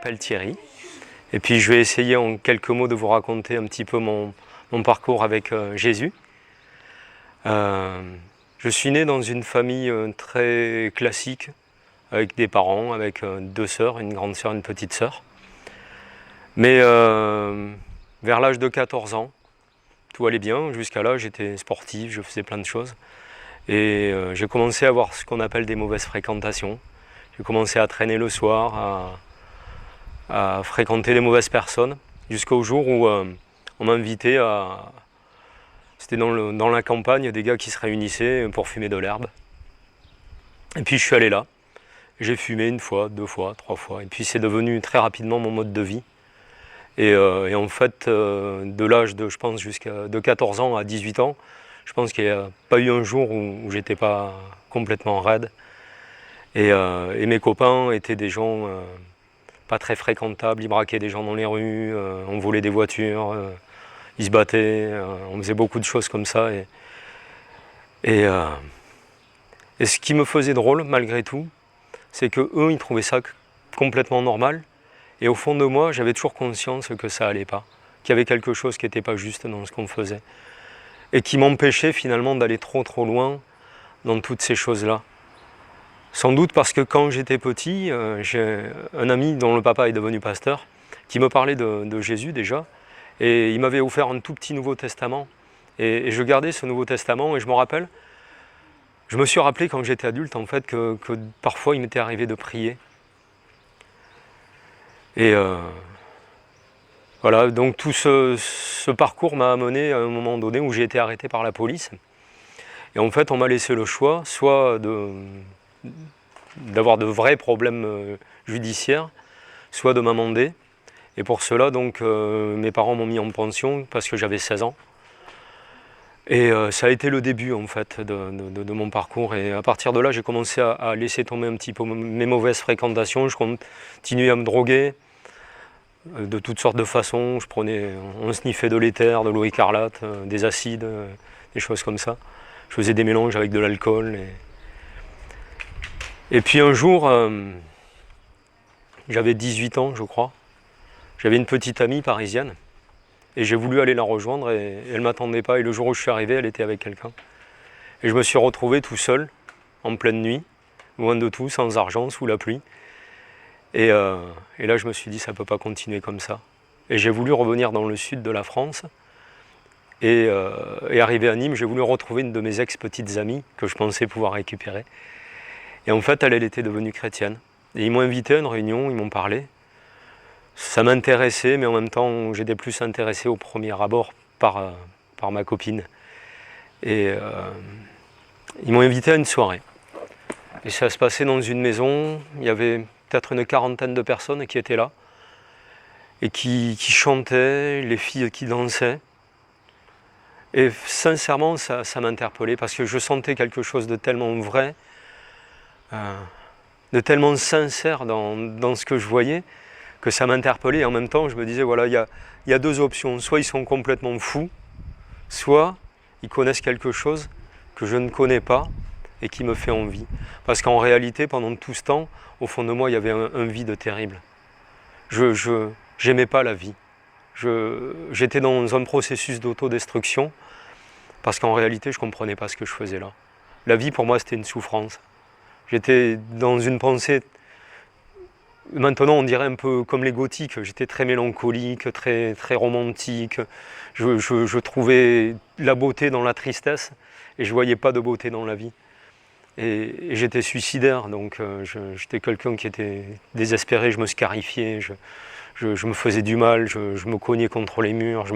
m'appelle Thierry. Et puis je vais essayer en quelques mots de vous raconter un petit peu mon parcours avec Jésus. Je suis né dans une famille très classique, avec des parents, avec deux sœurs, une grande sœur, une petite sœur. Mais vers l'âge de 14 ans, tout allait bien. Jusqu'à là, j'étais sportif, je faisais plein de choses. Et j'ai commencé à avoir ce qu'on appelle des mauvaises fréquentations. J'ai commencé à traîner le soir, à fréquenter les mauvaises personnes, jusqu'au jour où on m'a invité à... C'était dans la campagne, des gars qui se réunissaient pour fumer de l'herbe. Et puis je suis allé là. J'ai fumé une fois, deux fois, trois fois. Et puis c'est devenu très rapidement mon mode de vie. Et en fait, de l'âge de, je pense, de 14 ans à 18 ans, je pense qu'il n'y a pas eu un jour où j'étais pas complètement raide. Et mes copains étaient des gens pas très fréquentables, ils braquaient des gens dans les rues, on volait des voitures, ils se battaient, on faisait beaucoup de choses comme ça. Et ce qui me faisait drôle, malgré tout, c'est qu'eux, ils trouvaient ça complètement normal. Et au fond de moi, j'avais toujours conscience que ça allait pas, qu'il y avait quelque chose qui n'était pas juste dans ce qu'on faisait. Et qui m'empêchait finalement d'aller trop loin dans toutes ces choses-là. Sans doute parce que quand j'étais petit, j'ai un ami dont le papa est devenu pasteur, qui me parlait de Jésus déjà, et il m'avait offert un tout petit Nouveau Testament. Et je gardais ce Nouveau Testament, et je me rappelle, je me suis rappelé quand j'étais adulte en fait que parfois il m'était arrivé de prier. Et voilà, donc tout ce parcours m'a amené à un moment donné où j'ai été arrêté par la police. Et en fait, on m'a laissé le choix, soit d'avoir de vrais problèmes judiciaires, soit de m'amender. Et pour cela, donc, mes parents m'ont mis en pension parce que j'avais 16 ans. Et ça a été le début, en fait, de mon parcours. Et à partir de là, j'ai commencé à laisser tomber un petit peu mes mauvaises fréquentations. Je continuais à me droguer de toutes sortes de façons. On sniffait de l'éther, de l'eau écarlate, des acides, des choses comme ça. Je faisais des mélanges avec de l'alcool. Et puis un jour, j'avais 18 ans, je crois. J'avais une petite amie parisienne. Et j'ai voulu aller la rejoindre et elle ne m'attendait pas. Et le jour où je suis arrivé, elle était avec quelqu'un. Et je me suis retrouvé tout seul, en pleine nuit, loin de tout, sans argent, sous la pluie. Et là, je me suis dit, ça ne peut pas continuer comme ça. Et j'ai voulu revenir dans le sud de la France. Et arrivé à Nîmes, j'ai voulu retrouver une de mes ex-petites amies que je pensais pouvoir récupérer. Et en fait, elle était devenue chrétienne. Et ils m'ont invité à une réunion, ils m'ont parlé. Ça m'intéressait, mais en même temps, j'étais plus intéressé au premier abord par ma copine. Et ils m'ont invité à une soirée. Et ça se passait dans une maison, il y avait peut-être une quarantaine de personnes qui étaient là, et qui chantaient, les filles qui dansaient. Et sincèrement, ça m'interpellait, parce que je sentais quelque chose de tellement vrai, de tellement sincère dans ce que je voyais, que ça m'interpellait. Et en même temps, je me disais, voilà, il y a deux options. Soit ils sont complètement fous, soit ils connaissent quelque chose que je ne connais pas et qui me fait envie. Parce qu'en réalité, pendant tout ce temps, au fond de moi, il y avait un vide terrible. Je n'aimais pas la vie. J'étais dans un processus d'autodestruction parce qu'en réalité, je ne comprenais pas ce que je faisais là. La vie, pour moi, c'était une souffrance. J'étais dans une pensée... Maintenant, on dirait un peu comme les gothiques. J'étais très mélancolique, très romantique. Je trouvais la beauté dans la tristesse et je ne voyais pas de beauté dans la vie. Et j'étais suicidaire, donc j'étais quelqu'un qui était désespéré, je me scarifiais, je me faisais du mal, je me cognais contre les murs,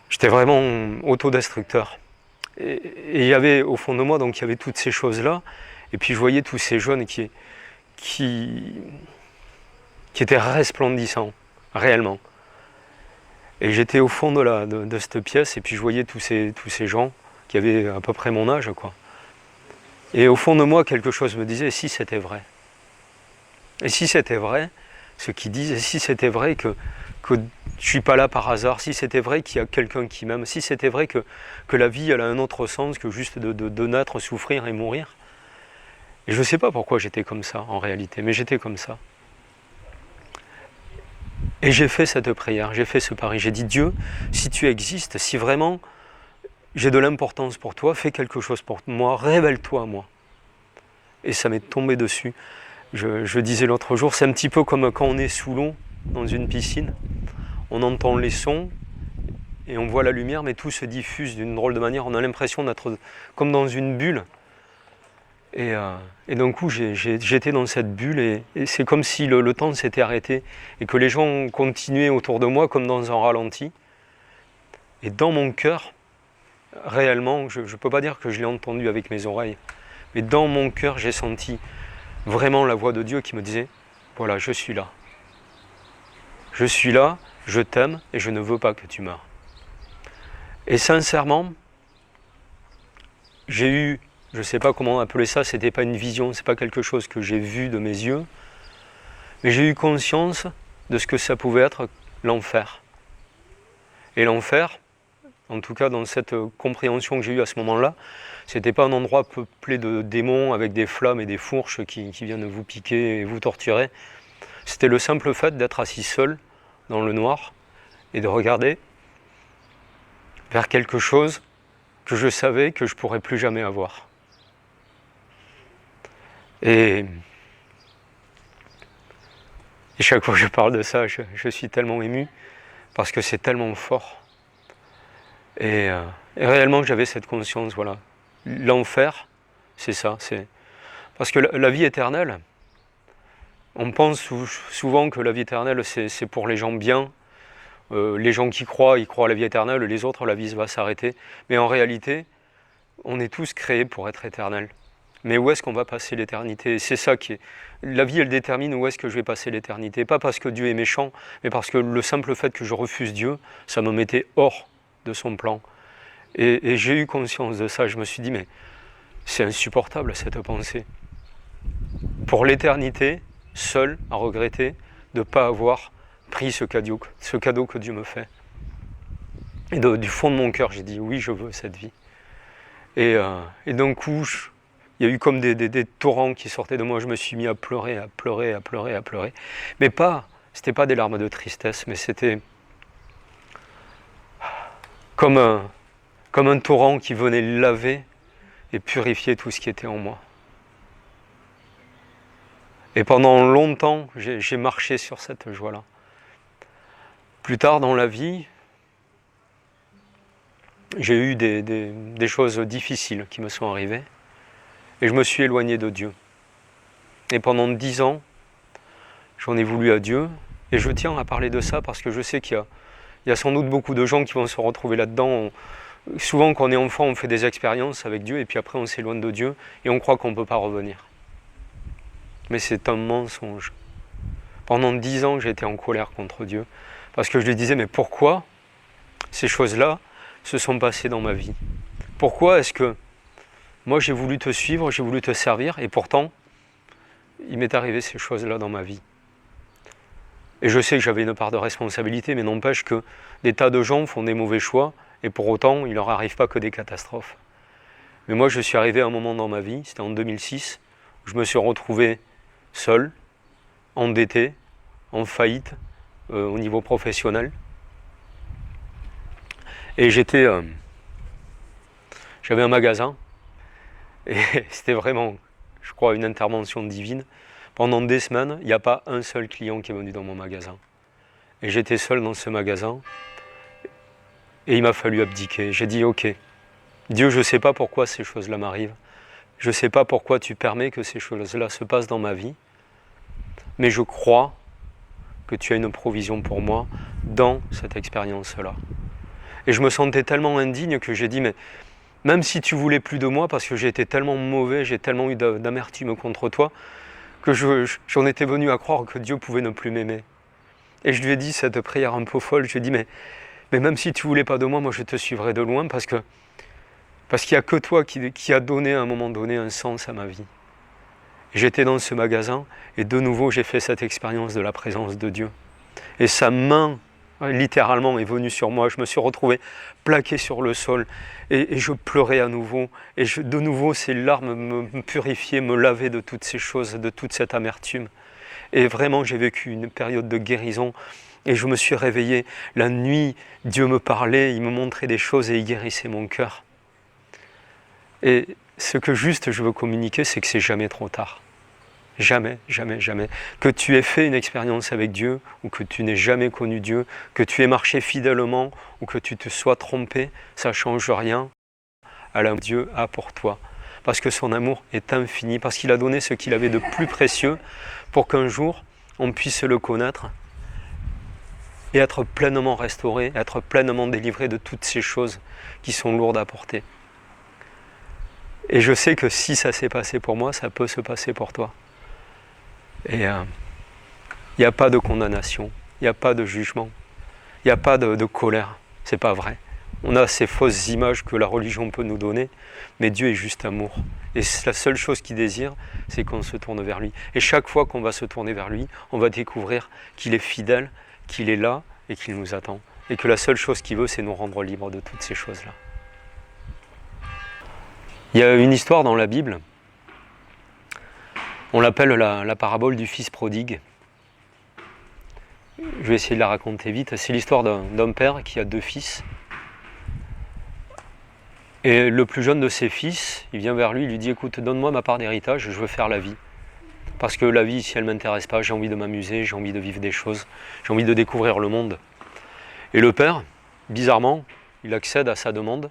j'étais vraiment autodestructeur. Et il y avait au fond de moi, donc il y avait toutes ces choses-là, et puis je voyais tous ces jeunes qui étaient resplendissants, réellement. Et j'étais au fond de cette pièce, et puis je voyais tous ces gens qui avaient à peu près mon âge, quoi. Et au fond de moi, quelque chose me disait, et si c'était vrai? Et si c'était vrai, ce qu'ils disent, et si c'était vrai que je ne suis pas là par hasard, si c'était vrai qu'il y a quelqu'un qui m'aime, si c'était vrai que la vie elle a un autre sens que juste de naître, souffrir et mourir. Et je ne sais pas pourquoi j'étais comme ça en réalité, mais j'étais comme ça. Et j'ai fait cette prière, j'ai fait ce pari. J'ai dit, Dieu, si tu existes, si vraiment j'ai de l'importance pour toi, fais quelque chose pour moi, révèle-toi à moi. Et ça m'est tombé dessus. Je disais l'autre jour, c'est un petit peu comme quand on est sous l'eau, dans une piscine. On entend les sons et on voit la lumière, mais tout se diffuse d'une drôle de manière. On a l'impression d'être comme dans une bulle. Et d'un coup, j'étais dans cette bulle et c'est comme si le temps s'était arrêté et que les gens continuaient autour de moi comme dans un ralenti. Et dans mon cœur, réellement, je ne peux pas dire que je l'ai entendu avec mes oreilles, mais dans mon cœur, j'ai senti vraiment la voix de Dieu qui me disait, voilà, je suis là. Je suis là, je t'aime et je ne veux pas que tu meurs. Et sincèrement, j'ai eu, je ne sais pas comment appeler ça, c'était pas une vision, c'est pas quelque chose que j'ai vu de mes yeux, mais j'ai eu conscience de ce que ça pouvait être l'enfer. Et l'enfer, en tout cas dans cette compréhension que j'ai eue à ce moment-là, c'était pas un endroit peuplé de démons avec des flammes et des fourches qui viennent vous piquer et vous torturer. C'était le simple fait d'être assis seul dans le noir et de regarder vers quelque chose que je savais que je ne pourrais plus jamais avoir. Et chaque fois que je parle de ça, je suis tellement ému parce que c'est tellement fort. Et réellement, j'avais cette conscience, voilà. L'enfer, c'est ça. Parce que la vie éternelle, on pense souvent que la vie éternelle, c'est pour les gens bien. Les gens qui croient, ils croient à la vie éternelle, les autres, la vie va s'arrêter. Mais en réalité, on est tous créés pour être éternels. Mais où est-ce qu'on va passer l'éternité? C'est ça qui est... La vie, elle détermine où est-ce que je vais passer l'éternité. Pas parce que Dieu est méchant, mais parce que le simple fait que je refuse Dieu, ça me mettait hors de son plan. Et j'ai eu conscience de ça. Je me suis dit, mais c'est insupportable cette pensée. Pour l'éternité, seul à regretter de ne pas avoir pris ce cadeau que Dieu me fait. Et du fond de mon cœur, j'ai dit, oui, je veux cette vie. Et d'un coup, il y a eu comme des torrents qui sortaient de moi. Je me suis mis à pleurer, à pleurer, à pleurer, à pleurer. Mais c'était pas des larmes de tristesse, mais c'était comme un torrent qui venait laver et purifier tout ce qui était en moi. Et pendant longtemps, j'ai marché sur cette joie-là. Plus tard dans la vie, j'ai eu des choses difficiles qui me sont arrivées. Et je me suis éloigné de Dieu. Et pendant 10 ans, j'en ai voulu à Dieu. Et je tiens à parler de ça parce que je sais qu'il y a sans doute beaucoup de gens qui vont se retrouver là-dedans. Souvent, quand on est enfant, on fait des expériences avec Dieu et puis après, on s'éloigne de Dieu et on croit qu'on ne peut pas revenir. Mais c'est un mensonge. Pendant 10 ans, j'ai été en colère contre Dieu parce que je lui disais, mais pourquoi ces choses-là se sont passées dans ma vie? Pourquoi est-ce que moi, j'ai voulu te suivre, j'ai voulu te servir, et pourtant, il m'est arrivé ces choses-là dans ma vie. Et je sais que j'avais une part de responsabilité, mais n'empêche que des tas de gens font des mauvais choix, et pour autant, il ne leur arrive pas que des catastrophes. Mais moi, je suis arrivé à un moment dans ma vie, c'était en 2006, où je me suis retrouvé seul, endetté, en faillite, au niveau professionnel. Et j'avais un magasin, et c'était vraiment, je crois, une intervention divine. Pendant des semaines, il n'y a pas un seul client qui est venu dans mon magasin. Et j'étais seul dans ce magasin, et il m'a fallu abdiquer. J'ai dit, ok, Dieu, je ne sais pas pourquoi ces choses-là m'arrivent. Je ne sais pas pourquoi tu permets que ces choses-là se passent dans ma vie. Mais je crois que tu as une provision pour moi dans cette expérience-là. Et je me sentais tellement indigne que j'ai dit, mais même si tu voulais plus de moi, parce que j'ai été tellement mauvais, j'ai tellement eu d'amertume contre toi, que j'en étais venu à croire que Dieu pouvait ne plus m'aimer. Et je lui ai dit cette prière un peu folle, je lui ai dit, mais même si tu voulais pas de moi, moi je te suivrai de loin, parce qu'il n'y a que toi qui a donné à un moment donné un sens à ma vie. J'étais dans ce magasin, et de nouveau j'ai fait cette expérience de la présence de Dieu. Et sa main, littéralement, est venue sur moi. Je me suis retrouvé plaqué sur le sol et je pleurais à nouveau. Et de nouveau, ces larmes me purifiaient, me lavaient de toutes ces choses, de toute cette amertume. Et vraiment, j'ai vécu une période de guérison Et je me suis réveillé. La nuit, Dieu me parlait, il me montrait des choses et il guérissait mon cœur. Et ce que juste je veux communiquer, c'est que c'est jamais trop tard. Jamais, jamais, jamais. Que tu aies fait une expérience avec Dieu, ou que tu n'aies jamais connu Dieu, que tu aies marché fidèlement, ou que tu te sois trompé, ça ne change rien à l'amour que Dieu a pour toi. Parce que son amour est infini, parce qu'il a donné ce qu'il avait de plus précieux, pour qu'un jour, on puisse le connaître, et être pleinement restauré, être pleinement délivré de toutes ces choses qui sont lourdes à porter. Et je sais que si ça s'est passé pour moi, ça peut se passer pour toi. Et il n'y a pas de condamnation, il n'y a pas de jugement, il n'y a pas de colère, c'est pas vrai. On a ces fausses images que la religion peut nous donner, mais Dieu est juste amour. Et la seule chose qu'il désire, c'est qu'on se tourne vers lui. Et chaque fois qu'on va se tourner vers lui, on va découvrir qu'il est fidèle, qu'il est là et qu'il nous attend. Et que la seule chose qu'il veut, c'est nous rendre libres de toutes ces choses-là. Il y a une histoire dans la Bible, on l'appelle la parabole du fils prodigue. Je vais essayer de la raconter vite. C'est l'histoire d'un père qui a 2 fils. Et le plus jeune de ses fils, il vient vers lui, il lui dit « Écoute, donne-moi ma part d'héritage, je veux faire la vie. Parce que la vie, si elle ne m'intéresse pas, j'ai envie de m'amuser, j'ai envie de vivre des choses, j'ai envie de découvrir le monde. » Et le père, bizarrement, il accède à sa demande,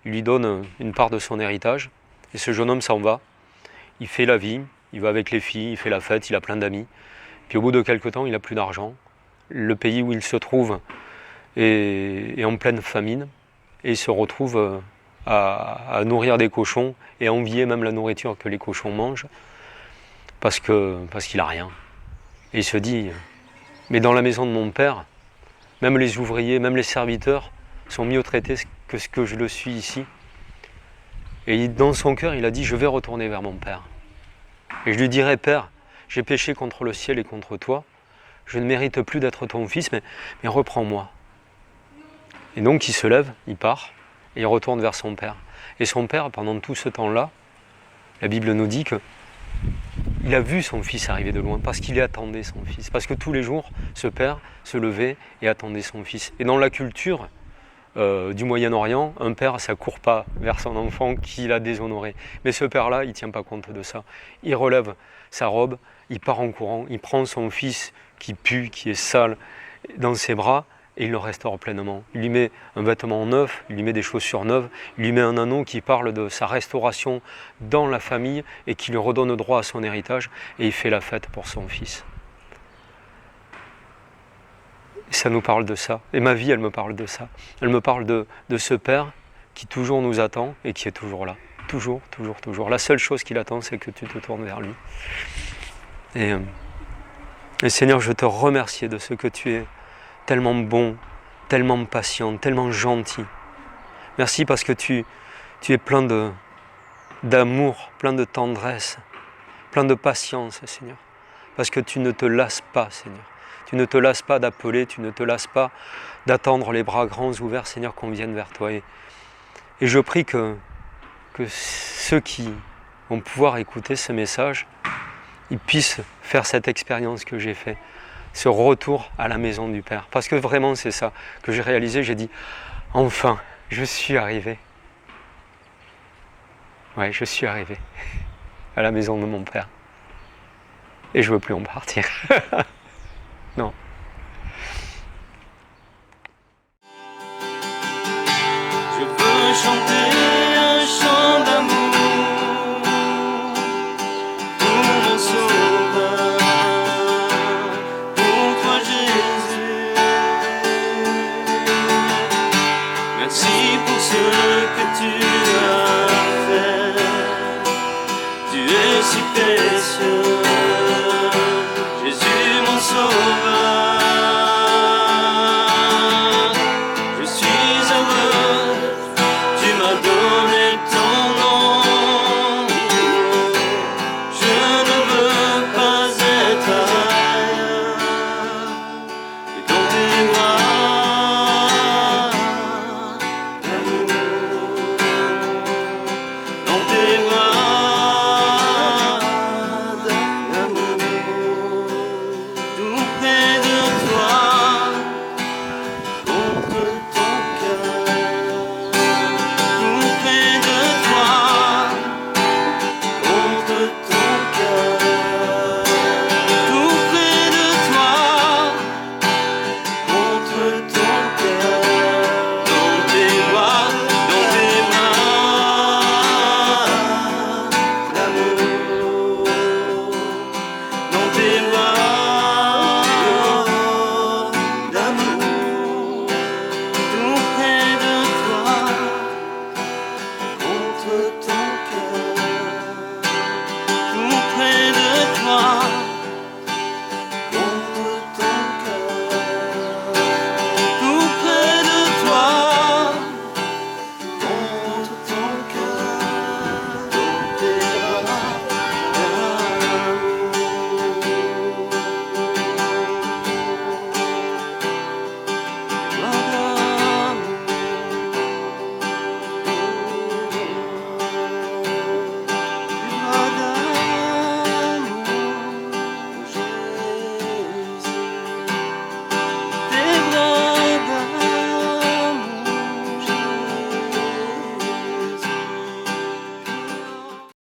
il lui donne une part de son héritage, et ce jeune homme s'en va. Il fait la vie, il va avec les filles, il fait la fête, il a plein d'amis. Puis au bout de quelques temps, il n'a plus d'argent. Le pays où il se trouve est en pleine famine, et il se retrouve à nourrir des cochons et à envier même la nourriture que les cochons mangent parce qu'il n'a rien. Et il se dit, mais dans la maison de mon père, même les ouvriers, même les serviteurs sont mieux traités que ce que je le suis ici. Et dans son cœur, il a dit, je vais retourner vers mon père. Et je lui dirai, Père, j'ai péché contre le ciel et contre toi, je ne mérite plus d'être ton fils, mais reprends-moi. Et donc il se lève, il part, et il retourne vers son père. Et son père, pendant tout ce temps-là, la Bible nous dit qu'il a vu son fils arriver de loin, parce qu'il attendait son fils. Parce que tous les jours, ce père se levait et attendait son fils. Et dans la culture du Moyen-Orient, un père, ça ne court pas vers son enfant qu'il a déshonoré. Mais ce père-là, il ne tient pas compte de ça. Il relève sa robe, il part en courant, il prend son fils qui pue, qui est sale, dans ses bras, et il le restaure pleinement. Il lui met un vêtement neuf, il lui met des chaussures neuves, il lui met un anneau qui parle de sa restauration dans la famille et qui lui redonne droit à son héritage, et il fait la fête pour son fils. Et ça nous parle de ça. Et ma vie, elle me parle de ça. Elle me parle de ce Père qui toujours nous attend et qui est toujours là. Toujours, toujours, toujours. La seule chose qu'il attend, c'est que tu te tournes vers lui. Et Seigneur, je te remercie de ce que tu es tellement bon, tellement patient, tellement gentil. Merci parce que tu es plein d'amour, plein de tendresse, plein de patience, Seigneur. Parce que tu ne te lasses pas, Seigneur. Tu ne te lasses pas d'appeler, tu ne te lasses pas d'attendre les bras grands ouverts, Seigneur, qu'on vienne vers toi. Et je prie que ceux qui vont pouvoir écouter ce message, ils puissent faire cette expérience que j'ai faite, ce retour à la maison du Père. Parce que vraiment, c'est ça que j'ai réalisé. J'ai dit, enfin, je suis arrivé. Ouais, je suis arrivé à la maison de mon Père. Et je ne veux plus en partir. Non. Je veux chanter